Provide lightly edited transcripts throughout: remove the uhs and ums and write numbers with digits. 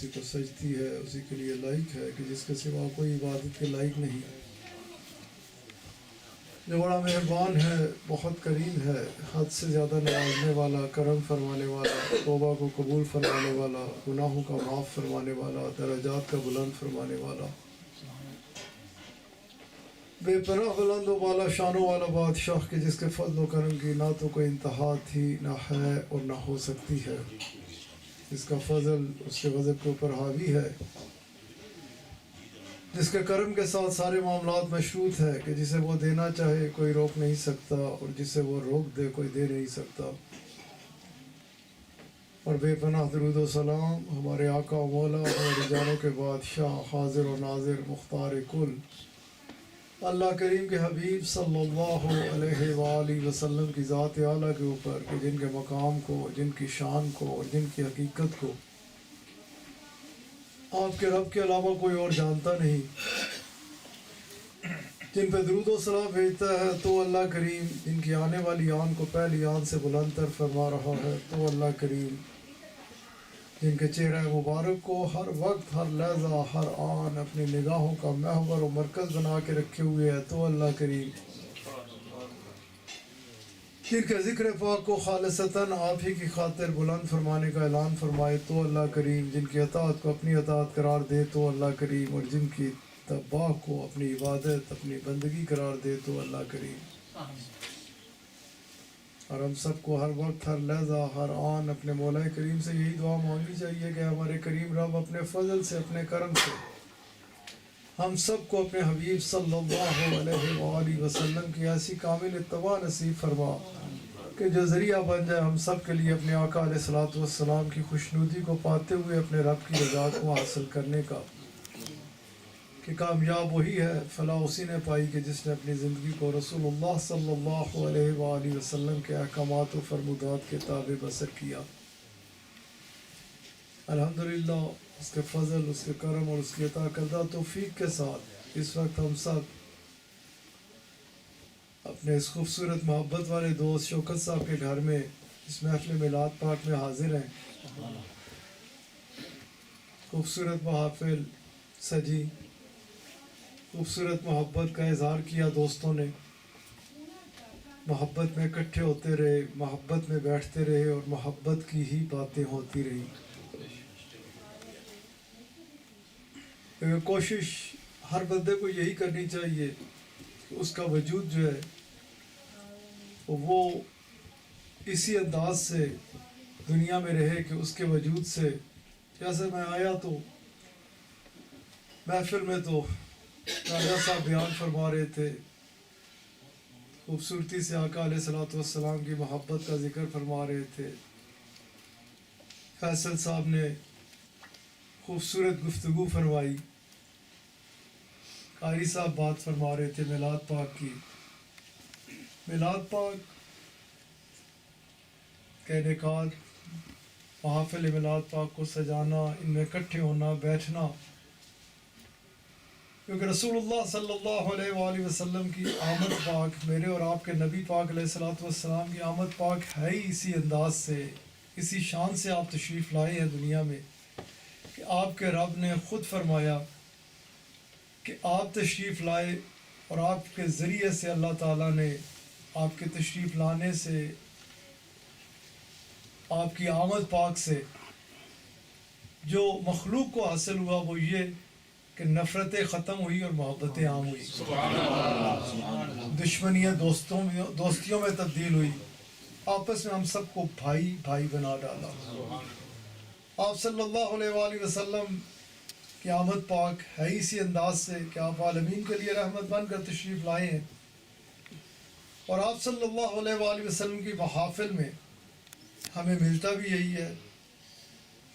اسی کو سجتی ہے، اسی کے لیے لائق ہے کہ جس کے سوا کوئی عبادت کے لائق نہیں، جو بڑا مہربان ہے، بہت کریم ہے، حد سے زیادہ نوازنے والا، کرم فرمانے والا، توبہ کو قبول فرمانے والا، گناہوں کا معاف فرمانے والا، درجات کا بلند فرمانے والا، بے پناہ بلند و بالا شانوں والا بادشاہ کہ جس کے فضل و کرم کی نہ تو کوئی انتہا تھی، نہ ہے اور نہ ہو سکتی ہے، جس کا فضل اس کے غضب کے اوپر حاوی ہے، جس کے کرم کے ساتھ سارے معاملات مشروط ہے کہ جسے وہ دینا چاہے کوئی روک نہیں سکتا، اور جسے وہ روک دے کوئی دے نہیں سکتا۔ اور بے پناہ درود و سلام ہمارے آقا و مولا، ہمارے جانوں کے بادشاہ، حاضر و ناظر، مختار کل، اللہ کریم کے حبیب صلی اللہ علیہ وآلہ وسلم کی ذات اعلیٰ کے اوپر کہ جن کے مقام کو، جن کی شان کو اور جن کی حقیقت کو آپ کے رب کے علاوہ کوئی اور جانتا نہیں، جن پہ درود و سلام بھیجتا ہے تو اللہ کریم، جن کی آنے والی آن کو پہلی آن سے بلند تر فرما رہا ہے تو اللہ کریم، جن کے چہرہ مبارک کو ہر وقت، ہر لحظہ، ہر آن اپنی نگاہوں کا محور و مرکز بنا کے رکھے ہوئے ہے تو اللہ کریم، جن کے ذکر پاک کو خالصتاً آپ ہی کی خاطر بلند فرمانے کا اعلان فرمائے تو اللہ کریم، جن کی اطاعت کو اپنی اطاعت قرار دے تو اللہ کریم، اور جن کی اتباع کو اپنی عبادت، اپنی بندگی قرار دے تو اللہ کریم۔ اور ہم سب کو ہر وقت، ہر لحظہ، ہر آن اپنے مولا کریم سے یہی دعا مانگنی چاہیے کہ ہمارے کریم رب اپنے فضل سے، اپنے کرم سے ہم سب کو اپنے حبیب صلی اللہ علیہ وآلہ وسلم کی ایسی کامل اتباع نصیب فرما کہ جو ذریعہ بن جائے ہم سب کے لیے اپنے آقا علیہ الصلوۃ والسلام کی خوشنودی کو پاتے ہوئے اپنے رب کی رضا کو حاصل کرنے کا، کہ کامیاب وہی ہے، فلاح اسی نے پائی کہ جس نے اپنی زندگی کو رسول اللہ صلی اللہ علیہ وآلہ وسلم کے احکامات و فرمودات کے تابع بسر کیا۔ الحمدللہ اس کے فضل، اس کے کرم اور اس کی عطا کردہ توفیق کے ساتھ اس وقت ہم سب اپنے اس خوبصورت محبت والے دوست شوکت صاحب کے گھر میں اس محفل میلاد پاک میں حاضر ہیں۔ خوبصورت محافل سجی، خوبصورت محبت کا اظہار کیا دوستوں نے، محبت میں اکٹھے ہوتے رہے، محبت میں بیٹھتے رہے اور محبت کی ہی باتیں ہوتی رہی۔ کوشش ہر بندے کو یہی کرنی چاہیے کہ اس کا وجود جو ہے وہ اسی انداز سے دنیا میں رہے کہ اس کے وجود سے، جیسے میں آیا تو محفل میں تو راجہ صاحب بیان فرما رہے تھے، خوبصورتی سے آقا علیہ الصلوۃ والسلام کی محبت کا ذکر فرما رہے تھے، فیصل صاحب نے خوبصورت گفتگو فرمائی، قاری صاحب بات فرما رہے تھے میلاد پاک کی۔ میلاد پاک کا انعقاد، محافل میلاد پاک کو سجانا، ان میں اکٹھے ہونا، بیٹھنا، کیونکہ رسول اللہ صلی اللہ علیہ وآلہ وسلم کی آمد پاک، میرے اور آپ کے نبی پاک علیہ الصلوۃ والسلام کی آمد پاک ہے ہی اسی انداز سے، اسی شان سے آپ تشریف لائے ہیں دنیا میں کہ آپ کے رب نے خود فرمایا کہ آپ تشریف لائے، اور آپ کے ذریعے سے اللہ تعالیٰ نے آپ کے تشریف لانے سے، آپ کی آمد پاک سے جو مخلوق کو حاصل ہوا وہ یہ کہ نفرتیں ختم ہوئی اور محبتیں عام ہوئی، دشمنیاں دوستیوں میں تبدیل ہوئی، آپس میں ہم سب کو بھائی بھائی بنا ڈالا۔ آپ صلی اللہ علیہ وآلہ وسلم کی آمد پاک ہے اسی انداز سے کہ آپ عالمین کے لیے رحمت بن کر تشریف لائے ہیں، اور آپ صلی اللہ علیہ وآلہ وسلم کی محافل میں ہمیں ملتا بھی یہی ہے۔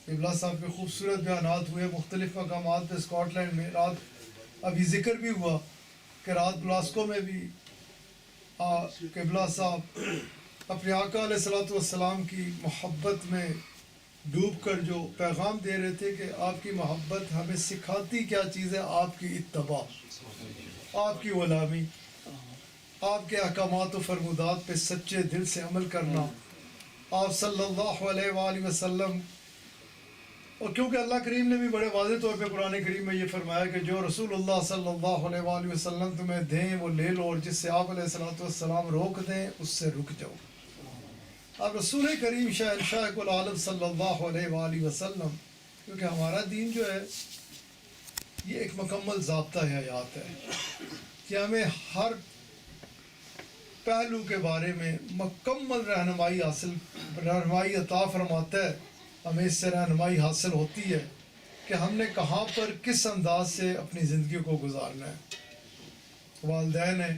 قبلہ صاحب کے خوبصورت بیانات ہوئے مختلف مقامات پہ اسکاٹ لینڈ میں، رات ابھی ذکر بھی ہوا کہ رات گلاسکو میں بھی قبلہ صاحب اپنے آقا علیہ الصلوۃ والسلام کی محبت میں ڈوب کر جو پیغام دے رہے تھے کہ آپ کی محبت ہمیں سکھاتی کیا چیز ہے، آپ کی اتباع، آپ کی غلامی، آپ کے احکامات و فرمودات پہ سچے دل سے عمل کرنا، آپ صلی اللہ علیہ وآلہ وسلم اور کیونکہ اللہ کریم نے بھی بڑے واضح طور پہ قرآن کریم میں یہ فرمایا کہ جو رسول اللہ صلی اللہ علیہ وآلہ وسلم تمہیں دیں وہ لے لو، اور جس سے آپ علیہ الصلوۃ والسلام روک دیں اس سے رک جاؤ۔ اب رسول کریم شہنشاہ العالم صلی اللہ علیہ وآلہ وسلم، کیونکہ ہمارا دین جو ہے یہ ایک مکمل ضابطہ حیات ہے کہ ہمیں ہر پہلو کے بارے میں مکمل رہنمائی عطا فرماتا ہے، ہمیں اس سے رہنمائی حاصل ہوتی ہے کہ ہم نے کہاں پر کس انداز سے اپنی زندگی کو گزارنا ہے۔ والدین ہیں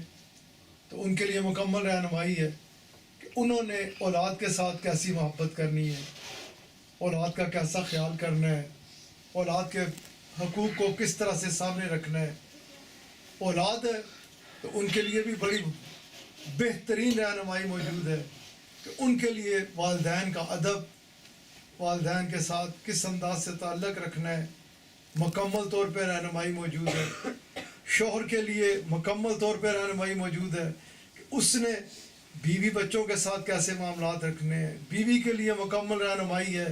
تو ان کے لیے مکمل رہنمائی ہے کہ انہوں نے اولاد کے ساتھ کیسی محبت کرنی ہے، اولاد کا کیسا خیال کرنا ہے، اولاد کے حقوق کو کس طرح سے سامنے رکھنا ہے۔ اولاد ہے تو ان کے لیے بھی بڑی بہترین رہنمائی موجود ہے کہ ان کے لیے والدین کا ادب، والدین کے ساتھ کس انداز سے تعلق رکھنا ہے، مکمل طور پہ رہنمائی موجود ہے۔ شوہر کے لیے مکمل طور پہ رہنمائی موجود ہے کہ اس نے بیوی بچوں کے ساتھ کیسے معاملات رکھنے ہیں۔ بیوی کے لیے مکمل رہنمائی ہے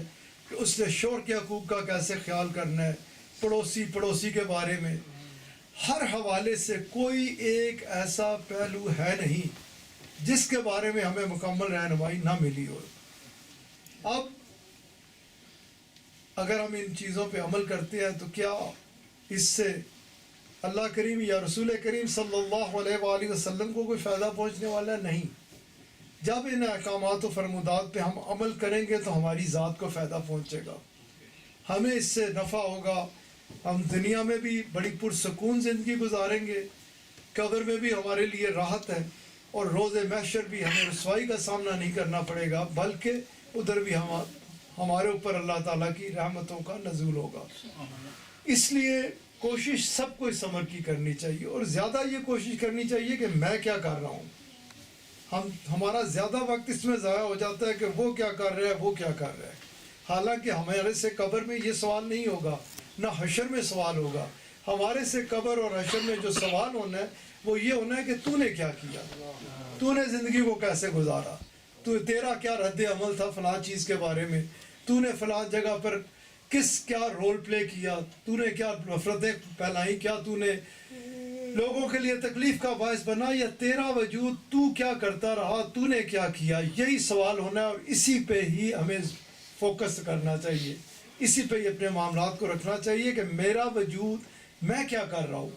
کہ اس نے شوہر کے حقوق کا کیسے خیال کرنا ہے، پڑوسی کے بارے میں۔ ہر حوالے سے کوئی ایک ایسا پہلو ہے نہیں جس کے بارے میں ہمیں مکمل رہنمائی نہ ملی ہو۔ اب اگر ہم ان چیزوں پہ عمل کرتے ہیں تو کیا اس سے اللہ کریم یا رسول کریم صلی اللہ علیہ وآلہ وسلم کو کوئی فائدہ پہنچنے والا ہے؟ نہیں۔ جب ان احکامات و فرمودات پہ ہم عمل کریں گے تو ہماری ذات کو فائدہ پہنچے گا، ہمیں اس سے نفع ہوگا، ہم دنیا میں بھی بڑی پرسکون زندگی گزاریں گے، قبر میں بھی ہمارے لیے راحت ہے، اور روز محشر بھی ہمیں رسوائی کا سامنا نہیں کرنا پڑے گا، بلکہ ادھر بھی ہمارے اوپر اللہ تعالیٰ کی رحمتوں کا نزول ہوگا۔ اس لیے کوشش سب کو اس عمل کی کرنی چاہیے، اور زیادہ یہ کوشش کرنی چاہیے کہ میں کیا کر رہا ہوں۔ ہمارا زیادہ وقت اس میں ضائع ہو جاتا ہے کہ وہ کیا کر رہا ہے، وہ کیا کر رہا ہے، حالانکہ ہمارے سے قبر میں یہ سوال نہیں ہوگا، نہ حشر میں سوال ہوگا۔ ہمارے سے قبر اور حشر میں جو سوال ہونا ہے وہ یہ ہونا ہے کہ تو نے کیا کیا، تو نے زندگی کو کیسے گزارا، تیرا کیا رد عمل تھا فلاں چیز کے بارے میں، تو نے فلاں جگہ پر کیا رول پلے کیا، تو نے کیا نفرتیں پھیلائیں، کیا تو نے لوگوں کے لیے تکلیف کا باعث بنا، یا تیرا وجود تو کیا کرتا رہا، تو نے کیا کیا۔ یہی سوال ہونا ہے، اور اسی پہ ہی ہمیں فوکس کرنا چاہیے، اسی پہ ہی اپنے معاملات کو رکھنا چاہیے کہ میرا وجود میں کیا کر رہا ہوں،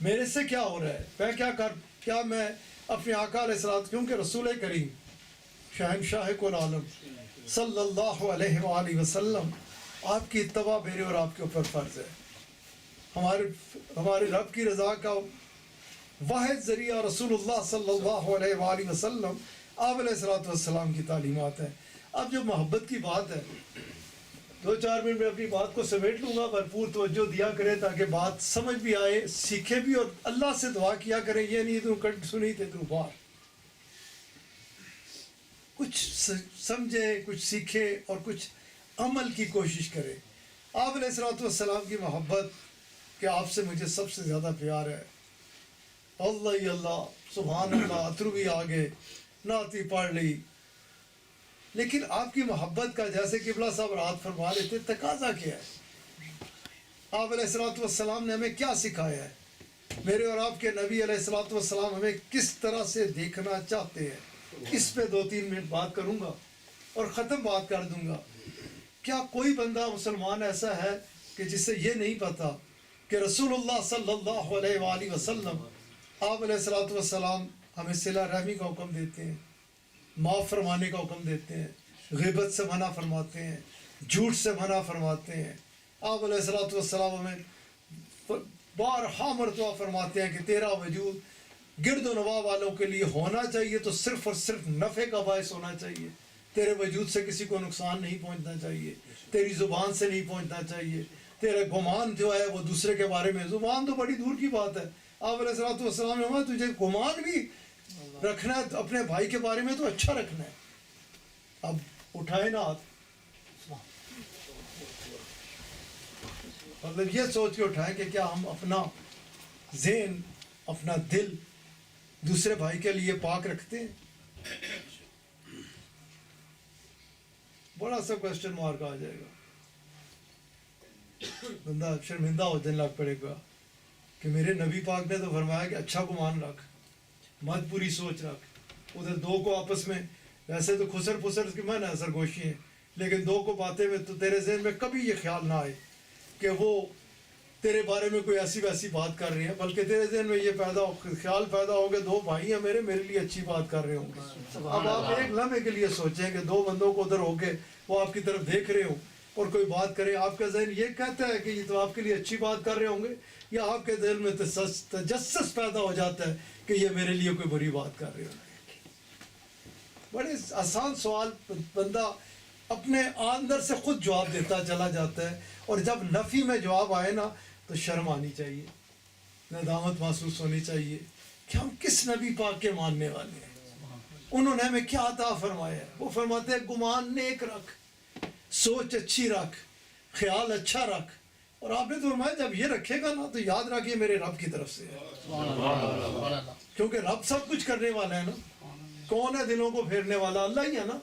میرے سے کیا ہو رہا ہے، کیا میں اپنے آقا علیہ الصلوۃ، کیونکہ رسول کریم شہنشاہ العالم صلی اللہ علیہ وآلہ وسلم آپ کی اتباع میرے اور آپ کے اوپر فرض ہے۔ ہمارے رب کی رضا کا واحد ذریعہ رسول اللہ صلی اللہ علیہ وآلہ وسلم، آپ علیہ الصلوۃ والسلام کی تعلیمات ہیں۔ اب جو محبت کی بات ہے، 2-4 منٹ میں اپنی بات کو سمیٹ لوں گا، بھرپور توجہ دیا کرے تاکہ بات سمجھ بھی آئے، سیکھے بھی، اور اللہ سے دعا کیا کریں، یہ نہیں تو کٹ سنی تھے تو بار کچھ سمجھے، کچھ سیکھے اور کچھ عمل کی کوشش کرے۔ آپ علیہ الصلوۃ والسلام کی محبت کہ آپ سے مجھے سب سے زیادہ پیار ہے، اللہ ہی اللہ، سبحان اللہ، اترو بھی آگے نعت ہی پڑھ لی، لیکن آپ کی محبت کا جیسے قبلہ صاحب رات فرما لیتے تقاضا کیا ہے؟ آپ علیہ الصلوۃ والسلام نے ہمیں کیا سکھایا ہے؟ میرے اور آپ کے نبی علیہ الصلوۃ والسلام ہمیں کس طرح سے دیکھنا چاہتے ہیں؟ اس پہ 2-3 منٹ بات کروں گا اور ختم بات کر دوں گا۔ کیا کوئی بندہ مسلمان ایسا ہے کہ جسے یہ نہیں پتا کہ رسول اللہ صلی اللہ علیہ وآلہ وسلم، آپ علیہ الصلوۃ والسلام ہمیں صلہ رحمی کا حکم دیتے ہیں، معاف فرمانے کا حکم دیتے ہیں، غیبت سے منع فرماتے ہیں، جھوٹ سے منع فرماتے ہیں۔ آپ علیہ الصلوۃ والسلام ہمیں بارہا مرتبہ فرماتے ہیں کہ تیرا وجود گرد و نواح والوں کے لیے ہونا چاہیے تو صرف اور صرف نفع کا باعث ہونا چاہیے، تیرے وجود سے کسی کو نقصان نہیں پہنچنا چاہیے، تیری زبان سے نہیں پہنچنا چاہیے، تیرے گمان جو ہے وہ دوسرے کے بارے میں، زبان تو بڑی دور کی بات ہے۔ آپ علیہ الصلوۃ والسلام نے فرمایا تجھے گمان بھی رکھنا ہے اپنے بھائی کے بارے میں تو اچھا رکھنا ہے۔ اب اٹھائے نا ہاتھ، مطلب یہ سوچ کے اٹھائیں کہ کیا ہم اپنا ذہن، اپنا دل دوسرے بھائی کے لیے پاک رکھتے ہیں؟ بڑا سا کوسچن مارک آ جائے گا۔ بندہ شرمندہ ہو جانے لگ پڑے گا کہ میرے نبی پاک نے تو فرمایا کہ اچھا گمان رکھ، مت بری سوچ رکھ۔ ادھر دو کو آپس میں ویسے تو خسر پھسر کی میں نہ سرگوشی ہیں، لیکن دو کو باتیں میں تو تیرے ذہن میں کبھی یہ خیال نہ آئے کہ وہ تیرے بارے میں کوئی ایسی ویسی بات کر رہی ہیں، بلکہ تیرے ذہن میں یہ خیال پیدا ہو کہ دو بھائی ہیں میرے لیے اچھی بات کر رہے ہوں گے۔ اب آپ ایک لمحے کے لیے سوچیں کہ دو بندوں کو ادھر ہو کے وہ آپ کی طرف دیکھ رہے ہوں اور کوئی بات کرے، آپ کا ذہن یہ کہتا ہے کہ یہ تو آپ کے لیے اچھی بات کر رہے ہوں گے، یا آپ کے دل میں تجسس پیدا ہو جاتا ہے کہ یہ میرے لیے کوئی بری بات کر رہے ہوں گے؟ بڑے آسان سوال بندہ اپنے اندر سے خود جواب دیتا چلا جاتا ہے، اور جب نفی میں جواب آئے نا تو شرم آنی چاہیے، ندامت محسوس ہونی چاہیے کہ ہم کس نبی پاک کے ماننے والے ہیں، انہوں نے ہمیں کیا عطا فرمایا ہے۔ وہ فرماتے ہیں گمان نیک رکھ، سوچ اچھی رکھ، خیال اچھا رکھ، اور آپ نے تو فرمایا جب یہ رکھے گا نا تو یاد رکھیے میرے رب کی طرف سے ہے، کیونکہ رب سب کچھ کرنے والا ہے نا۔ کون ہے دلوں کو پھیرنے والا؟ اللہ ہی ہے نا،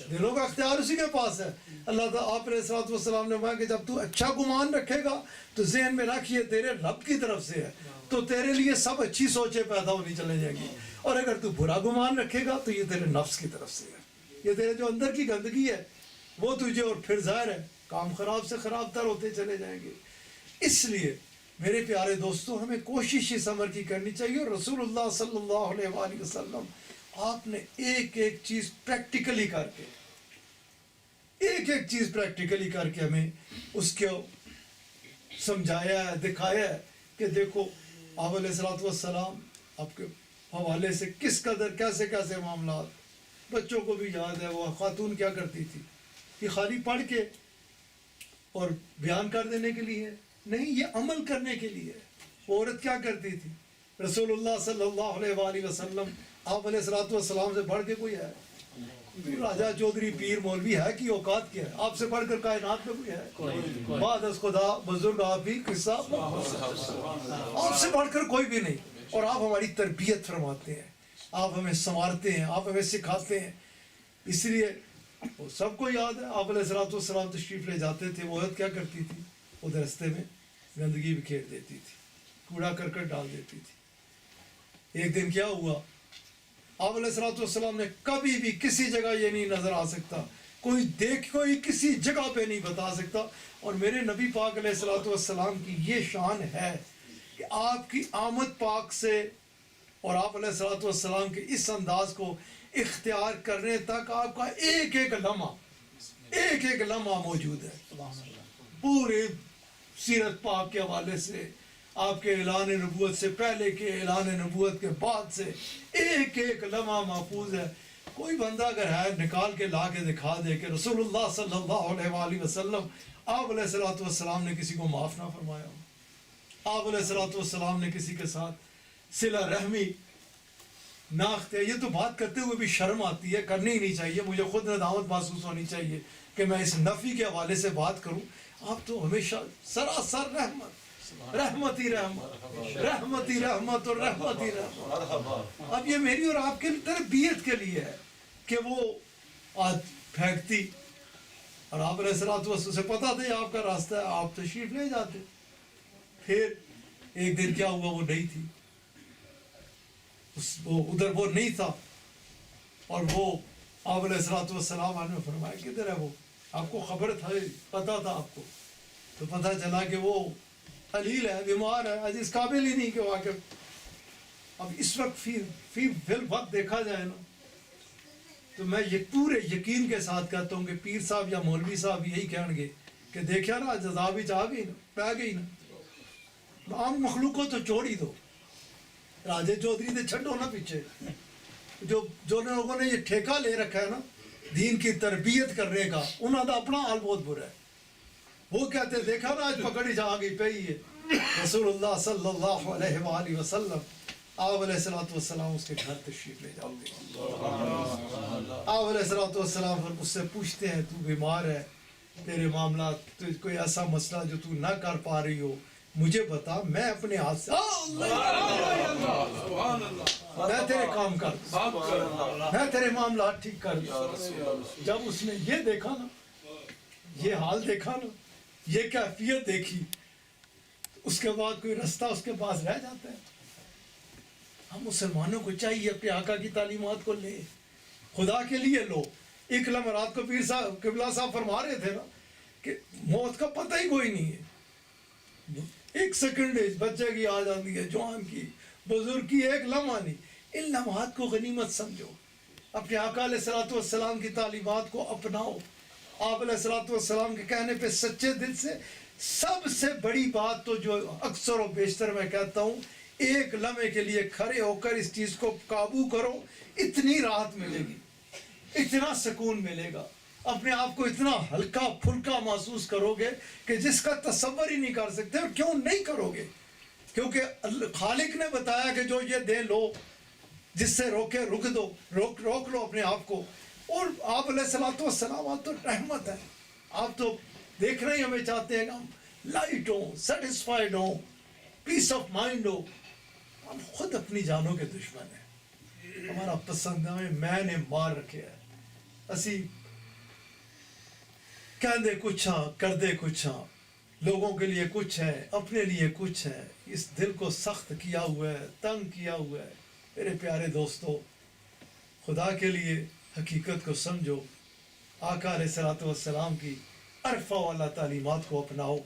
دلوں کا اختیار اسی کے پاس ہے۔ اللہ تعالیٰ آپ علیہ الصلوۃ والسلام نے فرمایا کہ جب تو اچھا گمان رکھے گا تو ذہن میں رکھ یہ تیرے رب کی طرف سے ہے، تو تیرے لیے سب اچھی سوچیں پیدا ہونی چلے جائیں گی، اور اگر تو برا گمان رکھے گا تو یہ تیرے نفس کی طرف سے ہے، یہ تیرے جو اندر کی گندگی ہے وہ تجھے، اور پھر ظاہر ہے کام خراب سے خراب تر ہوتے چلے جائیں گے۔ اس لیے میرے پیارے دوستوں ہمیں کوشش اس عمر کی کرنی چاہیے، اور رسول اللہ صلی اللہ علیہ وآلہ وسلم آپ نے ایک ایک چیز پریکٹیکلی کر کے، ایک ایک چیز پریکٹیکلی کر کے ہمیں اس کو سمجھایا ہے، دکھایا ہے کہ دیکھو آپ علیہ الصلوۃ والسلام آپ کے حوالے سے کس قدر کیسے کیسے معاملات، بچوں کو بھی یاد ہے وہ خاتون کیا کرتی تھی، یہ خالی پڑھ کے اور بیان کر دینے کے لیے نہیں، یہ عمل کرنے کے لیے۔ وہ عورت کیا کرتی تھی؟ رسول اللہ صلی اللہ علیہ وآلہ وسلم آپ علیہ الصلوۃ والسلام سے بڑھ کے کوئی ہے؟ راجہ چودھری پیر مولوی ہے کہ اوقات کیا ہے؟ آپ سے بڑھ کر کائنات میں کوئی ہے؟ بعد از خدا بزرگ آپ ہی قصہ، آپ سے بڑھ کر کوئی بھی نہیں، اور آپ ہماری تربیت فرماتے ہیں، آپ ہمیں سنوارتے ہیں، آپ ہمیں سکھاتے ہیں۔ اس لیے وہ سب کو یاد ہے آپ علیہ الصلوۃ والسلام تشریف لے جاتے تھے، وہ عورت کیا کرتی تھی؟ ادھر رستے میں گندگی بکھیر دیتی تھی، کوڑا کرکٹ ڈال دیتی تھی۔ ایک دن کیا ہوا، آپ علیہ الصلوۃ والسلام نے کبھی بھی کسی جگہ یہ نہیں نظر آ سکتا، کوئی کسی جگہ پہ نہیں بتا سکتا، اور میرے نبی پاک علیہ الصلوۃ والسلام کی یہ شان ہے کہ آپ کی آمد پاک سے اور آپ علیہ الصلوۃ والسلام کے اس انداز کو اختیار کرنے تک آپ کا ایک ایک لمحہ موجود ہے۔ پورے سیرت پاک کے حوالے سے، آپ کے اعلان نبوت سے پہلے کے، اعلان نبوت کے بعد سے، ایک ایک لمحہ محفوظ ہے۔ کوئی بندہ اگر ہے نکال کے لا کے دکھا دے کہ رسول اللہ صلی اللہ علیہ وآلہ وسلم آپ علیہ الصلوۃ والسلام نے کسی کو معاف نہ فرمایا ہو، آپ علیہ الصلوۃ والسلام نے کسی کے ساتھ صلہ رحمی ناخت ہے، یہ تو بات کرتے ہوئے بھی شرم آتی ہے، کرنی ہی نہیں چاہیے، مجھے خود ندامت محسوس ہونی چاہیے کہ میں اس نفی کے حوالے سے بات کروں۔ آپ تو ہمیشہ سراسر رحمت ہی رحمت اور رحمت ہی رحمت۔ اب یہ میری اور آپ کے تربیت کے لیے ہے کہ وہ پھینکتی، اور آپ علیہ الصلوۃ والسلام سے پتہ تھا آپ کا راستہ ہے، آپ تشریف لے جاتے۔ پھر ایک دن کیا ہوا، وہ نہیں تھی، ادھر وہ نہیں تھا، اور وہ آپ علیہ الصلوۃ والسلام نے فرمایا کدھر ہے وہ؟ آپ کو خبر تھا، پتہ تھا آپ کو، تو پتہ چلا کہ وہ علیل ہے، بیمار ہے، آج اس قابل ہی نہیں کہ واقف۔ اب اس وقت فی وقت دیکھا جائے نا تو میں یہ پورے یقین کے ساتھ کہتا ہوں کہ پیر صاحب یا مولوی صاحب یہی کہیں گے کہ دیکھا نا جزا بھی آ گئی نا، پہ گئی نا، عام مخلوق کو تو چھوڑ ہی دو، راجے چودھری سے چھڈو نا پیچھے، جو لوگوں نے یہ ٹھیکہ لے رکھا ہے نا دین کی تربیت کرنے کا، انہوں نے اپنا حال بہت برا ہے۔ وہ کہتے دیکھا نا آج پکڑی جا گئی پہ ہی ہے، رسول اللہ صلی اللہ علیہ وآلہ وسلم آپ علیہ الصلوۃ والسلام اس کے گھر تشریف لے جاتے ہیں۔ آپ علیہ الصلوۃ والسلام پھر اس سے پوچھتے ہیں تو بیمار ہے، تیرے معاملات، تو کوئی ایسا مسئلہ جو تو نہ کر پا رہی ہو مجھے بتا، میں اپنے ہاتھ سے میں تیرے کام کر دوں، میں تیرے معاملات ٹھیک کر دوں۔ جب اس نے یہ دیکھا نا، یہ حال دیکھا نا، یہ کیفیت دیکھی، اس کے بعد کوئی رستہ اس کے پاس رہ جاتا ہے؟ ہم مسلمانوں کو چاہیے اپنے آقا کی تعلیمات کو لے، خدا کے لیے لو۔ ایک لمحہ رات کو پیر صاحب قبلہ صاحب فرما رہے تھے نا کہ موت کا پتہ ہی کوئی نہیں ہے، ایک سیکنڈ بچے کی آ جاتی ہے، جوان کی، بزرگ کی، ایک لمحہ نہیں۔ ان لمحات کو غنیمت سمجھو، اپنے آقا علیہ الصلوۃ والسلام کی تعلیمات کو اپناؤ، آپ علیہ الصلوۃ والسلام کے کہنے پہ سچے دل سے۔ سب سے بڑی بات تو جو اکثر و بیشتر میں کہتا ہوں، ایک لمحے کے لیے کھڑے ہو کر اس چیز کو قابو کرو، اتنی راحت ملے گی، اتنا سکون ملے گا، اپنے آپ کو اتنا ہلکا پھلکا محسوس کرو گے کہ جس کا تصور ہی نہیں کر سکتے۔ اور کیوں نہیں کرو گے؟ کیونکہ خالق نے بتایا کہ جو یہ دے لو، جس سے روکے رک دو، روک لو اپنے آپ کو۔ اور آپ علیہ الصلوۃ والسلام، آپ تو رحمت ہے، آپ تو دیکھنا ہی ہمیں چاہتے ہیں کہ ہم لائٹ ہوں، سیٹسفائیڈ ہوں، پیس آف مائنڈ ہو۔ ہم خود اپنی جانوں کے دشمن ہیں، ہمارا پسند ہمیں میں نے مار رکھے ہے، اسی کہندے کچھ ہاں کردے کچھ ہاں، لوگوں کے لیے کچھ ہے، اپنے لیے کچھ ہے۔ اس دل کو سخت کیا ہوا ہے، تنگ کیا ہوا ہے۔ میرے پیارے دوستو، خدا کے لیے حقیقت کو سمجھو، آقا علیہ الصلوۃ والسلام کی عرفہ والا تعلیمات کو اپناؤ،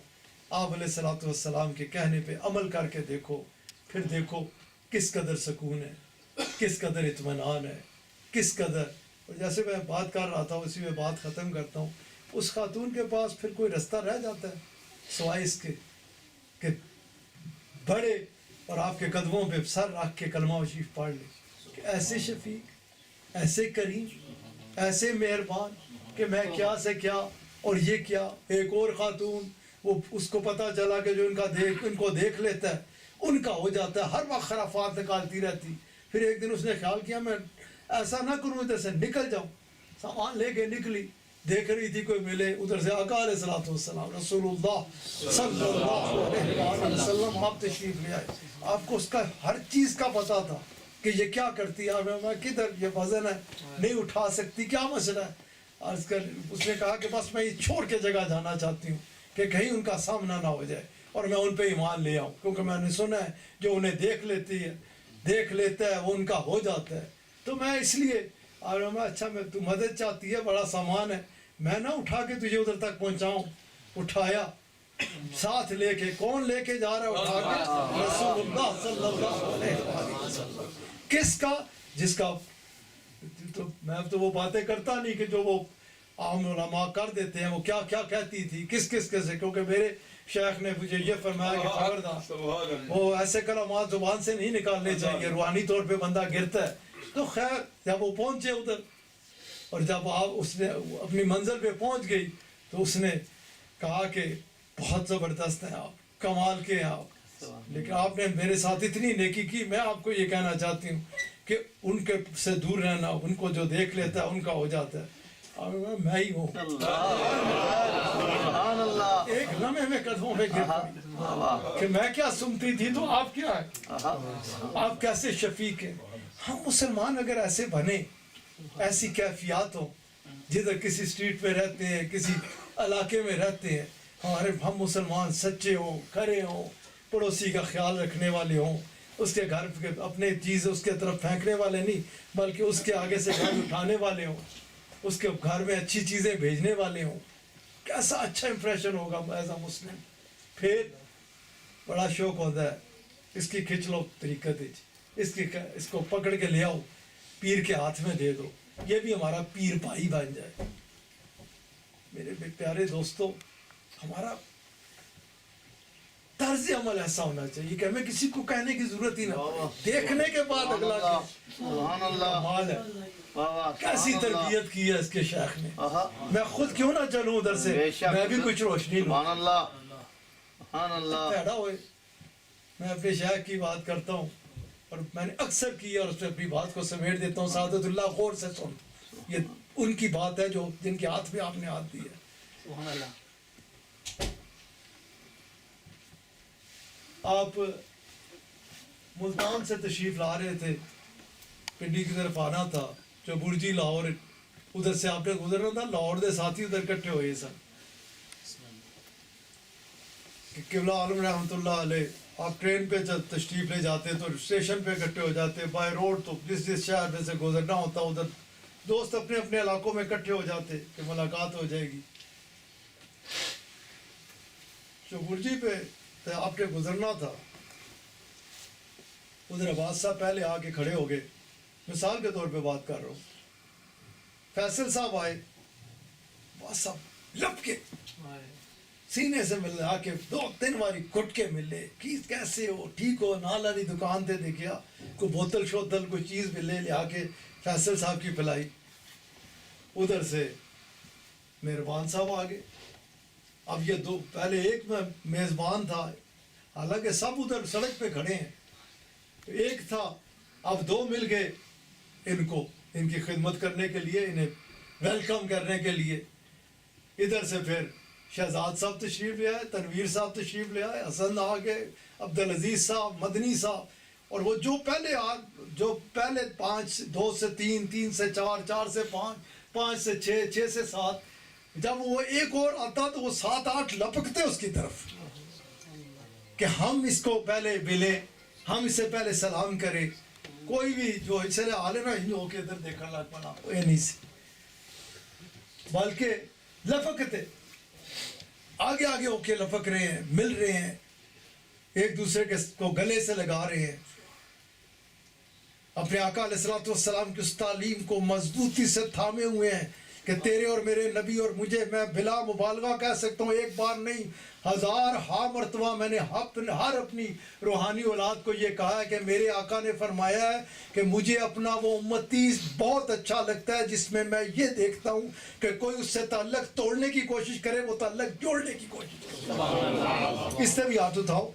آپ علیہ الصلوۃ والسلام کے کہنے پہ عمل کر کے دیکھو، پھر دیکھو کس قدر سکون ہے، کس قدر اطمینان ہے، کس قدر۔ اور جیسے میں بات کر رہا تھا اسی میں بات ختم کرتا ہوں، اس خاتون کے پاس پھر کوئی رستہ رہ جاتا ہے سوائے اس کے کہ بڑے اور آپ کے قدموں پہ سر رکھ کے کلمہ و شریف پڑھ لے کہ ایسے شفیق، ایسے کریم، ایسے مہربان کہ میں کیا سے کیا اور یہ کیا۔ ایک اور خاتون، وہ اس کو پتہ چلا کہ جو ان کو دیکھ لیتا ہے ان کا ہو جاتا ہے، ہر وقت خرافات نکالتی رہتی۔ پھر ایک دن اس نے خیال کیا میں ایسا نہ کروں، ادھر سے نکل جاؤں، سامان لے کے نکلی، دیکھ رہی تھی کوئی ملے، ادھر سے آقا علیہ الصلوۃ والسلام رسول اللہ صلی اللہ علیہ وسلم آپ تشریف لے آئے۔ آپ کو اس کا ہر چیز کا پتہ تھا کہ یہ کیا کرتی ہے، میں کدھر، یہ وزن ہے نہیں اٹھا سکتی، کیا مسئلہ ہے۔ آج کل اس نے کہا کہ بس میں یہ چھوڑ کے جگہ جانا چاہتی ہوں کہ کہیں ان کا سامنا نہ ہو جائے اور میں ان پہ ایمان لے آؤں، کیونکہ میں نے سنا ہے جو انہیں دیکھ لیتا ہے وہ ان کا ہو جاتا ہے۔ تو میں اس لیے اچھا میں تو مدد چاہتی ہے، بڑا سامان ہے، میں نہ اٹھا کے تجھے ادھر تک پہنچاؤں۔ اٹھایا ساتھ لے کے، کون لے کے جا رہا ہے اٹھا کے؟ رسول اللہ صلی اللہ علیہ وسلم۔ کس کا؟ جس کا تو میں تو وہ باتیں کرتا نہیں کہ جو وہ عام علماء کر دیتے ہیں، وہ کیا کیا کہتی تھی، کس کے سے، کیونکہ میرے شیخ نے مجھے یہ فرمایا کہ خبردار وہ ایسے کلمات زبان سے نہیں نکالنے چاہیے، روحانی طور پہ بندہ گرتا ہے۔ تو خیر جب وہ پہنچے ادھر، اور جب اس نے اپنی منزل پہ پہنچ گئی تو اس نے کہا کہ بہت زبردست ہیں آپ، کمال کے ہیں آپ، لیکن آپ نے میرے ساتھ اتنی نیکی کی، میں آپ کو یہ کہنا چاہتی ہوں کہ ان کے سے دور رہنا، ان کو جو دیکھ لیتا ہے ان کا ہو جاتا ہے۔ اور میں ہی ہوں، ایک لمحے میں قدموں پہ گر پڑی کہ میں کیا سنتی تھی تو آپ کیا ہے، آپ کیسے شفیق ہیں۔ ہم مسلمان اگر ایسے بنے، ایسی کیفیات ہوں، جدھر کسی اسٹریٹ پہ رہتے ہیں، کسی علاقے میں رہتے ہیں، ہم مسلمان سچے ہوں، کھرے ہوں، پڑوسی کا خیال رکھنے والے ہوں، اس کے گھر اپنے چیز اس کے طرف پھینکنے والے نہیں بلکہ اس کے آگے سے گھر اٹھانے والے ہوں، اس کے گھر میں اچھی چیزیں بھیجنے والے ہوں، کیسا اچھا امپریشن ہوگا ایز اے مسلم۔ پھر بڑا شوق ہوتا ہے اس کی کھچ لو طریقت، اس کو پکڑ کے لے آؤ، پیر کے ہاتھ میں دے دو، یہ بھی ہمارا پیر بھائی بن جائے۔ میرے پیارے دوستو، ہمارا طرز عمل ایسا ہونا چاہیے کہ ہمیں کسی کو کہنے کی ضرورت ہی نہ، دیکھنے کے بعد اگلا کمال ہے، کیسی تربیت کی ہے اس کے شیخ نے۔ میں خود کیوں نہ چلوں ادھر سے، میں بھی کچھ روشنی لوں۔ پیدا ہوئے، میں اپنے شیخ کی بات کرتا ہوں اور میں نے اکثر کی اور اس پہ اپنی بات کو سمیٹ دیتا ہوں، سعادت اللہ غور سے سن، یہ ان کی بات ہے جو جن کے ہاتھ میں آپ نے ہاتھ دیا۔ سبحان اللہ۔ آپ ملتان سے تشریف لا رہے تھے، پنڈی کی طرف آنا تھا، جو برجی لاہور، ادھر سے آپ نے گزرنا تھا، لاہور دے ساتھی ادھر کٹھے ہوئے سن۔ کہ قبلہ عالم رحمۃ اللہ علیہ آپ ٹرین پہ جب تشریف لے جاتے تو اسٹیشن پہ اکٹھے ہو جاتے, بائی روڈ تو جس شہر میں سے گزرنا ہوتا ادھر دوست اپنے اپنے علاقوں میں اکٹھے ہو جاتے کہ ملاقات ہو جائے گی. چوبرجی پہ آپ نے گزرنا تھا, ادھر عباس صاحب پہلے آ کے کھڑے ہو گئے, مثال کے طور پہ بات کر رہا ہوں. فیصل صاحب آئے, عباس صاحب لپ کے سینے سے مل آ کے 2-3 باری گھٹ کے ملے, کیسے ہو, ٹھیک ہو, نال والی دکان تے دیکھا کوئی بوتل شوتل کوئی چیز بھی لے آ کے فیصل صاحب کی پلائی. ادھر سے مہربان صاحب آ گئے. اب یہ دو پہلے ایک میں میزبان تھا, حالانکہ سب ادھر سڑک پہ کھڑے ہیں, ایک تھا, اب 2 مل گئے ان کو ان کی خدمت کرنے کے لیے, انہیں ویلکم کرنے کے لیے. ادھر سے پھر شہزاد صاحب تشریف لے آئے, تنویر صاحب تشریف لے آئے, حسن آ گئے, عبدالعزیز صاحب, مدنی صاحب, اور وہ جو پہلے 5, 2 سے 3, 3 سے 4, 4 سے 5, 5 سے 6, 6 سے 7, جب وہ ایک اور آتا تو وہ 7-8 لپکتے اس کی طرف کہ ہم اس کو پہلے ملے, ہم اس سے پہلے سلام کریں. کوئی بھی جو اسے عالم ہے ہو کے ادھر دیکھنے لگ پڑا, یہ نہیں سے بلکہ لپکتے آگے آگے ہو کے لپک رہے ہیں, مل رہے ہیں, ایک دوسرے کے کو گلے سے لگا رہے ہیں. اپنے آقا علیہ الصلوۃ والسلام کی اس تعلیم کو مضبوطی سے تھامے ہوئے ہیں کہ تیرے اور میرے نبی اور مجھے, میں بلا مبالغہ کہہ سکتا ہوں, ایک بار نہیں 1000 مرتبہ میں نے ہر اپنی روحانی اولاد کو یہ کہا ہے کہ میرے آقا نے فرمایا ہے کہ مجھے اپنا وہ امتی بہت اچھا لگتا ہے جس میں میں یہ دیکھتا ہوں کہ کوئی اس سے تعلق توڑنے کی کوشش کرے, وہ تعلق جوڑنے کی کوشش کرے. اس سے بھی ہاتھ اٹھاؤ.